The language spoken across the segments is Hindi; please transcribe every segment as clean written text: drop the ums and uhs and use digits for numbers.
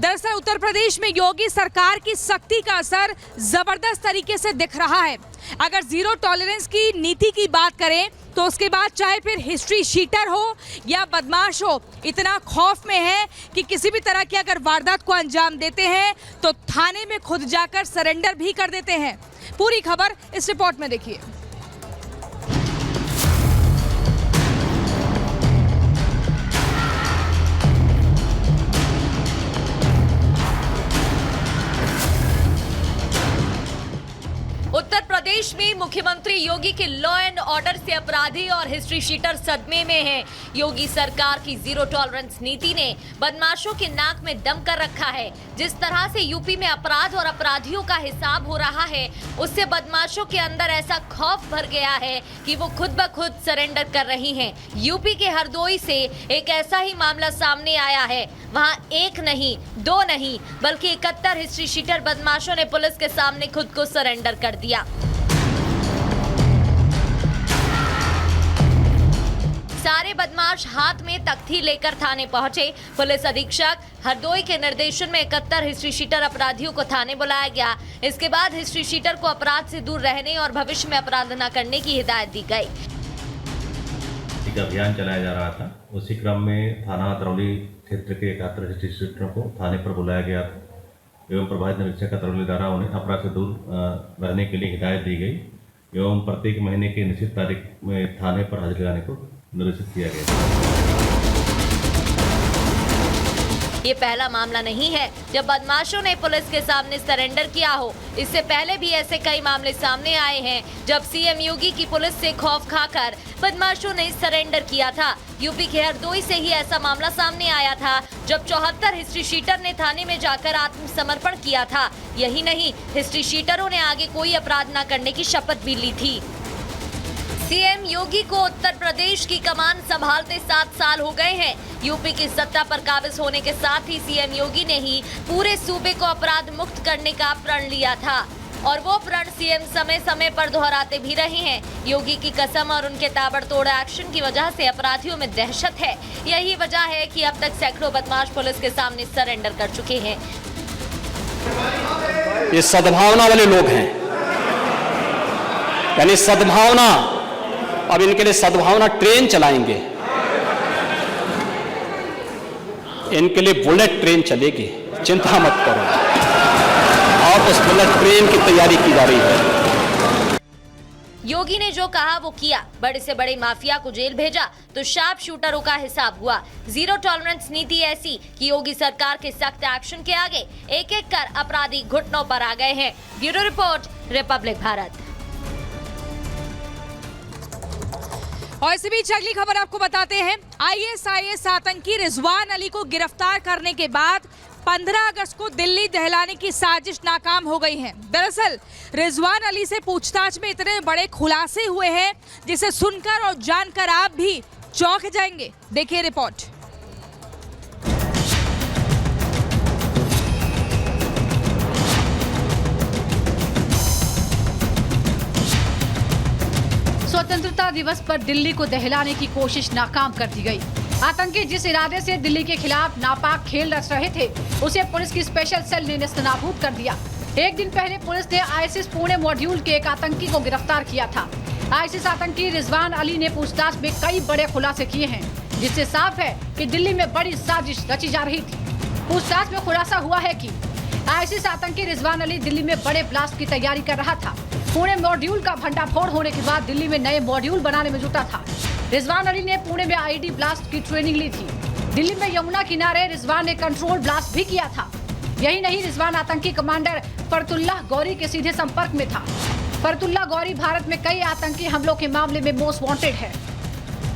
दरअसल उत्तर प्रदेश में योगी सरकार की सख्ती का असर जबरदस्त तरीके से दिख रहा है। अगर जीरो टॉलरेंस की नीति की बात करें तो उसके बाद चाहे फिर हिस्ट्री शीटर हो या बदमाश हो, इतना खौफ में है कि किसी भी तरह की अगर वारदात को अंजाम देते हैं तो थाने में खुद जाकर सरेंडर भी कर देते हैं। पूरी खबर इस रिपोर्ट में देखिए। उत्तर प्रदेश में मुख्यमंत्री योगी के लॉ एंड ऑर्डर से अपराधी और हिस्ट्री शीटर सदमे में हैं। योगी सरकार की जीरो टॉलरेंस नीति ने बदमाशों के नाक में दम कर रखा है। जिस तरह से यूपी में अपराध और अपराधियों का हिसाब हो रहा है, उससे बदमाशों के अंदर ऐसा खौफ भर गया है कि वो खुद ब खुद सरेंडर कर रही हैं। यूपी के हरदोई से एक ऐसा ही मामला सामने आया है। वहां एक नहीं, दो नहीं, बल्कि 71 हिस्ट्री शीटर बदमाशों ने पुलिस के सामने खुद को सरेंडर कर दिया। सारे बदमाश हाथ में तख्ती लेकर थाने पहुंचे। पुलिस अधीक्षक हरदोई के निर्देशन में 71 हिस्ट्री शीटर अपराधियों को थाने बुलाया गया। इसके बाद हिस्ट्री शीटर को अपराध से दूर रहने और भविष्य में अपराध न करने की हिदायत दी गई। एक अभियान चलाया जा रहा था। उसी क्रम में थाना तरौली क्षेत्र के 71 हिस्ट्री शीटरों को थाने पर बुलाया गया एवं प्रभावित निरीक्षक तरौली द्वारा उन्हें अपराध से दूर रहने के लिए हिदायत दी गई एवं प्रत्येक महीने की निश्चित तारीख में थाने पर हाजिर लगाने को निर्देशित किया गया। ये पहला मामला नहीं है जब बदमाशों ने पुलिस के सामने सरेंडर किया हो। इससे पहले भी ऐसे कई मामले सामने आए हैं जब सीएम योगी की पुलिस से खौफ खाकर बदमाशों ने सरेंडर किया था। यूपी के हरदोई से ही ऐसा मामला सामने आया था जब 74 हिस्ट्री शीटर ने थाने में जाकर आत्मसमर्पण किया था। यही नहीं, हिस्ट्री शीटरों ने आगे कोई अपराध न करने की शपथ भी ली थी। सीएम योगी को उत्तर प्रदेश की कमान संभालते 7 साल हो गए हैं। यूपी की सत्ता पर काबिज होने के साथ ही सीएम योगी ने ही पूरे सूबे को अपराध मुक्त करने का प्रण लिया था और वो प्रण सीएम समय समय पर दोहराते भी रहे हैं। योगी की कसम और उनके ताबड़तोड़ एक्शन की वजह से अपराधियों में दहशत है। यही वजह है कि अब तक सैकड़ों बदमाश पुलिस के सामने सरेंडर कर चुके हैं। ये सद्भावना वाले लोग हैं, यानी सद्भावना। अब इनके लिए सद्भावना ट्रेन चलाएंगे, इनके लिए बुलेट ट्रेन चलेगी, चिंता मत करो। और उस बुलेट ट्रेन की तैयारी की जा रही है। योगी ने जो कहा वो किया। बड़े से बड़े माफिया को जेल भेजा तो शार्प शूटरों का हिसाब हुआ। जीरो टॉलरेंस नीति ऐसी कि योगी सरकार के सख्त एक्शन के आगे एक एक कर अपराधी घुटनों पर आ गए हैं। Bureau report, Republic Bharat. और इसी बीच अगली खबर आपको बताते हैं। आईएसआईएस आतंकी रिजवान अली को गिरफ्तार करने के बाद 15 अगस्त को दिल्ली दहलाने की साजिश नाकाम हो गई है। दरअसल रिजवान अली से पूछताछ में इतने बड़े खुलासे हुए हैं जिसे सुनकर और जानकर आप भी चौंक जाएंगे। देखिए रिपोर्ट। स्वतंत्रता दिवस पर दिल्ली को दहलाने की कोशिश नाकाम कर दी गई। आतंकी जिस इरादे से दिल्ली के खिलाफ नापाक खेल रच रहे थे, उसे पुलिस की स्पेशल सेल ने नेस्तनाबूद कर दिया। एक दिन पहले पुलिस ने आईएसआईएस पुणे मॉड्यूल के एक आतंकी को गिरफ्तार किया था। आईएसआईएस आतंकी रिजवान अली ने पूछताछ में कई बड़े खुलासे किए हैं, जिससे साफ है कि दिल्ली में बड़ी साजिश रची जा रही थी। पूछताछ में खुलासा हुआ है कि आईएसआईएस आतंकी रिजवान अली दिल्ली में बड़े ब्लास्ट की तैयारी कर रहा था। पुणे मॉड्यूल का भंडाफोड़ होने के बाद दिल्ली में नए मॉड्यूल बनाने में जुटा था। रिजवान अली ने पुणे में आईडी ब्लास्ट की ट्रेनिंग ली थी। दिल्ली में यमुना किनारे रिजवान ने कंट्रोल ब्लास्ट भी किया था। यही नहीं, रिजवान आतंकी कमांडर फरतुल्लाह गौरी के सीधे संपर्क में था। फरतुल्लाह गौरी भारत में कई आतंकी हमलों के मामले में मोस्ट वांटेड है।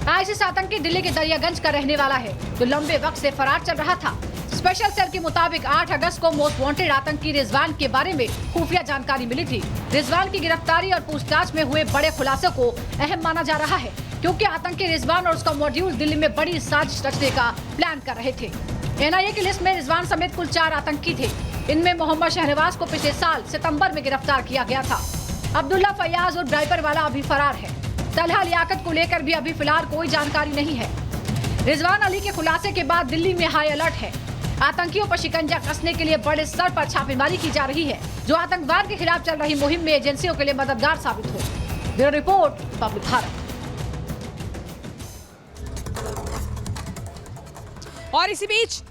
आईएसआईएस आतंकी दिल्ली के दरियागंज का रहने वाला है, जो लंबे वक्त से फरार चल रहा था। स्पेशल सेल के मुताबिक 8 अगस्त को मोस्ट वांटेड आतंकी रिजवान के बारे में खुफिया जानकारी मिली थी। रिजवान की गिरफ्तारी और पूछताछ में हुए बड़े खुलासे को अहम माना जा रहा है, क्योंकि आतंकी रिजवान और उसका मॉड्यूल दिल्ली में बड़ी साजिश रचने का प्लान कर रहे थे। एनआईए की लिस्ट में रिजवान समेत कुल 4 आतंकी थे। इनमें मोहम्मद शहनवाज को पिछले साल सितंबर में गिरफ्तार किया गया था। अब्दुल्ला फैयाज और ड्राइवर वाला अभी फरार है। तलहा लियाकत को लेकर भी अभी फिलहाल कोई जानकारी नहीं है। रिजवान अली के खुलासे के बाद दिल्ली में हाई अलर्ट है। आतंकियों पर शिकंजा कसने के लिए बड़े स्तर पर छापेमारी की जा रही है, जो आतंकवाद के खिलाफ चल रही मुहिम में एजेंसियों के लिए मददगार साबित हो। Bureau report, public Bharat. और इसी बीच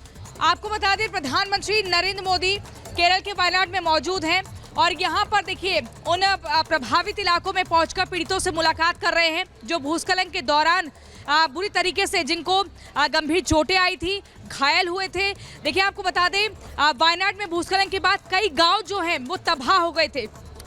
आपको बता दें, प्रधानमंत्री नरेंद्र मोदी केरल के वायनाड में मौजूद हैं और यहाँ पर देखिए उन प्रभावित इलाकों में पहुंचकर पीड़ितों से मुलाकात कर रहे हैं, जो भूस्खलन के दौरान बुरी तरीके से जिनको गंभीर चोटें आई थी, घायल हुए थे। देखिए आपको बता दें, वायनाड में भूस्खलन के बाद कई गांव जो हैं वो तबाह हो गए थे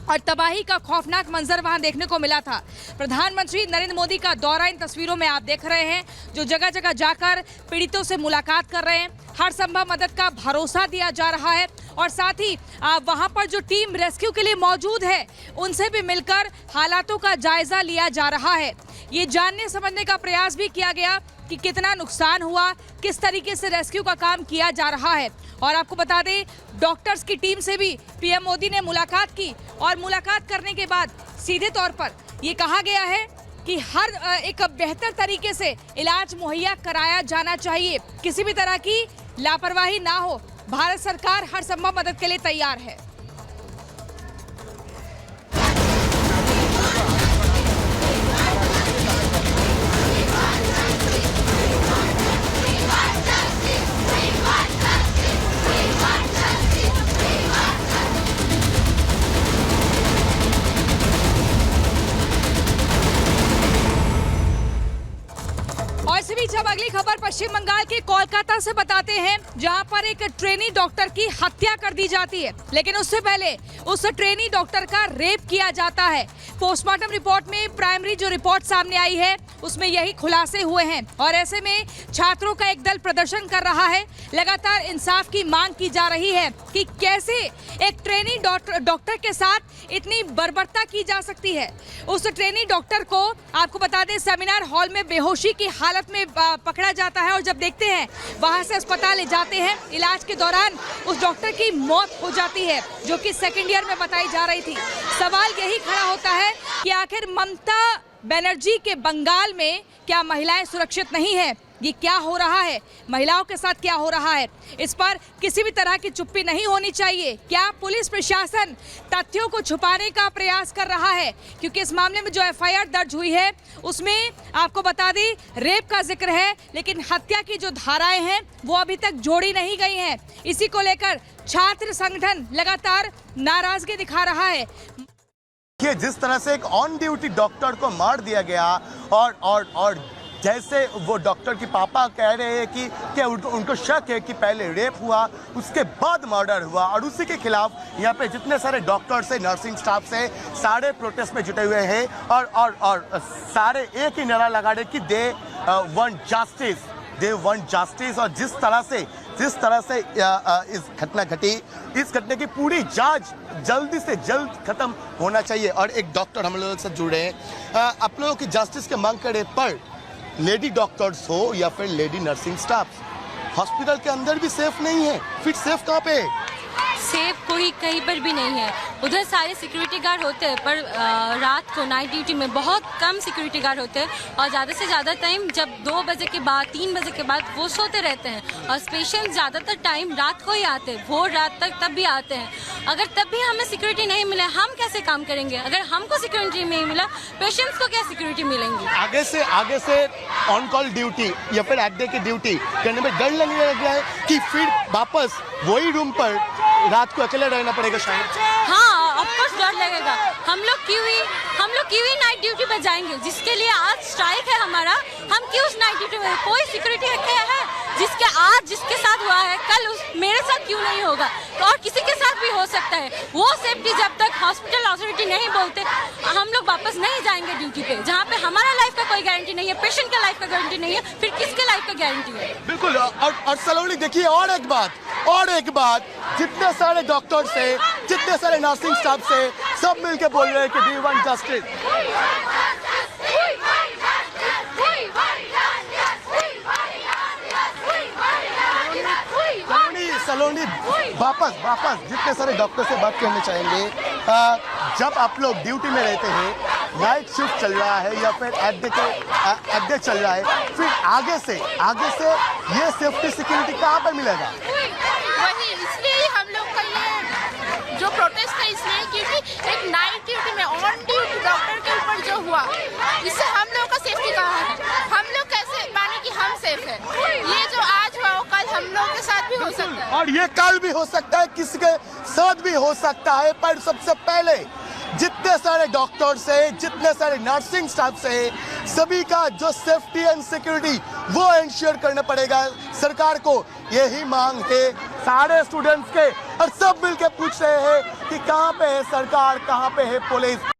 और तबाही का खौफनाक मंजर वहां देखने को मिला था। प्रधानमंत्री नरेंद्र मोदी का दौरा इन तस्वीरों में आप देख रहे हैं, जो जगह जगह जाकर पीड़ितों से मुलाकात कर रहे हैं, हर संभव मदद का भरोसा दिया जा रहा है और साथ ही वहां पर जो टीम रेस्क्यू के लिए मौजूद है उनसे भी मिलकर हालातों का जायजा लिया जा रहा है। ये जानने समझने का प्रयास भी किया गया कि कितना नुकसान हुआ, किस तरीके से रेस्क्यू का काम किया जा रहा है। और आपको बता दें, डॉक्टर्स की टीम से भी पीएम मोदी ने मुलाकात की और मुलाकात करने के बाद सीधे तौर पर ये कहा गया है कि हर एक बेहतर तरीके से इलाज मुहैया कराया जाना चाहिए, किसी भी तरह की लापरवाही ना हो। भारत सरकार हर संभव मदद के लिए तैयार है। और इसी बीच अब अगली खबर पश्चिम बंगाल के कोलकाता से बताते हैं, जहां पर एक ट्रेनी डॉक्टर की हत्या कर दी जाती है, लेकिन उससे पहले उस ट्रेनी डॉक्टर का रेप किया जाता है। पोस्टमार्टम रिपोर्ट में प्राइमरी जो रिपोर्ट सामने आई है उसमें यही खुलासे हुए हैं और ऐसे में छात्रों का एक दल प्रदर्शन कर रहा है। लगातार इंसाफ की मांग की जा रही है कि कैसे एक ट्रेनी डॉक्टर के साथ इतनी बर्बरता की जा सकती है। उस ट्रेनी डॉक्टर को आपको बता दें, सेमिनार हॉल में बेहोशी की हालत में पकड़ा जाता है और जब देखते हैं वहां से अस्पताल ले जाते हैं, इलाज के दौरान उस डॉक्टर की मौत हो जाती है, जो कि सेकेंड ईयर में बताई जा रही थी। सवाल यही खड़ा होता है कि आखिर ममता बनर्जी के बंगाल में क्या महिलाएं सुरक्षित नहीं है? ये क्या हो रहा है, महिलाओं के साथ क्या हो रहा है, इस पर किसी भी तरह की चुप्पी नहीं होनी चाहिए। क्या पुलिस प्रशासन तथ्यों को छुपाने का प्रयास कर रहा है? क्योंकि इस मामले में जो एफआईआर दर्ज हुई है उसमें आपको बता दें रेप का जिक्र है, लेकिन हत्या की जो धाराएं हैं वो अभी तक जोड़ी नहीं गई हैं। इसी को लेकर छात्र संगठन लगातार नाराजगी दिखा रहा है। कि जिस तरह से एक ऑन ड्यूटी डॉक्टर को मार दिया गया और जैसे वो डॉक्टर के पापा कह रहे हैं कि उनको शक है कि पहले रेप हुआ, उसके बाद मर्डर हुआ और उसी के खिलाफ यहाँ पे जितने सारे डॉक्टर्स है, नर्सिंग स्टाफ से सारे प्रोटेस्ट में जुटे हुए हैं और सारे एक ही नारा लगा रहे कि दे वांट जस्टिस। और जिस तरह से इस घटना घटी, इस घटना की पूरी जांच जल्दी से जल्द खत्म होना चाहिए। और एक डॉक्टर हम लोगों से जुड़ रहे हैं, आप लोगों की जस्टिस के मांग करे, पर लेडी डॉक्टर्स हो या फिर लेडी नर्सिंग स्टाफ हॉस्पिटल के अंदर भी सेफ नहीं है, फिर सेफ कहाँ पे है? सेफ कोई कहीं पर भी नहीं है। उधर सारे सिक्योरिटी गार्ड होते हैं, पर रात को नाइट ड्यूटी में बहुत कम सिक्योरिटी गार्ड होते हैं और ज़्यादा से ज़्यादा टाइम जब 2 बजे के बाद 3 बजे के बाद वो सोते रहते हैं और पेशेंट ज़्यादातर टाइम रात को ही आते हैं, भोर रात तक तब भी आते हैं। अगर तब भी हमें सिक्योरिटी नहीं मिले, हम कैसे काम करेंगे? अगर हमको सिक्योरिटी नहीं मिला, पेशेंट्स को क्या सिक्योरिटी मिलेंगी? आगे से ऑन कॉल ड्यूटी या फिर अड्डे की ड्यूटी करने में डर लगने लग गया है कि फिर वापस वही रूम पर रात को अकेले रहना पड़ेगा शायद। हाँ, ऑफकोर्स डर लगेगा। हम लोग क्यों ही नाइट ड्यूटी पर जाएंगे? जिसके लिए आज स्ट्राइक है हमारा, हम क्यों उस नाइट ड्यूटी में? कोई सिक्योरिटी रखे है जिसके साथ हुआ है, कल मेरे साथ क्यों नहीं होगा? और किसी के साथ भी हो सकता है। वो सेफ्टी जब तक हॉस्पिटल अथॉरिटी नहीं बोलते, हम लोग वापस नहीं जाएंगे ड्यूटी पे। जहाँ पे हमारा लाइफ का कोई गारंटी नहीं है, पेशेंट का लाइफ का गारंटी नहीं है, फिर किसके लाइफ का गारंटी है? बिल्कुल। और सलोनी देखिए, और एक बात, जितने सारे डॉक्टर से, जितने सारे नर्सिंग स्टाफ से सब मिलके बोल रहे हैं कि वी वांट जस्टिस। सलोनी वापस जितने सारे डॉक्टर से बात करना चाहेंगे, जब आप लोग ड्यूटी में रहते हैं, नाइट शिफ्ट चल रहा है या फिर अड्डे चल रहा है, फिर आगे से ये सेफ्टी सिक्योरिटी कहाँ पर मिलेगा? और ये कल भी हो सकता है, किसी के साथ भी हो सकता है। पर सबसे पहले जितने सारे डॉक्टर्स है, जितने सारे नर्सिंग स्टाफ है, सभी का जो सेफ्टी एंड सिक्योरिटी वो इंश्योर करना पड़ेगा सरकार को। यही मांग है सारे स्टूडेंट्स के, और सब मिलकर पूछ रहे हैं कि कहाँ पे है सरकार, कहाँ पे है पुलिस।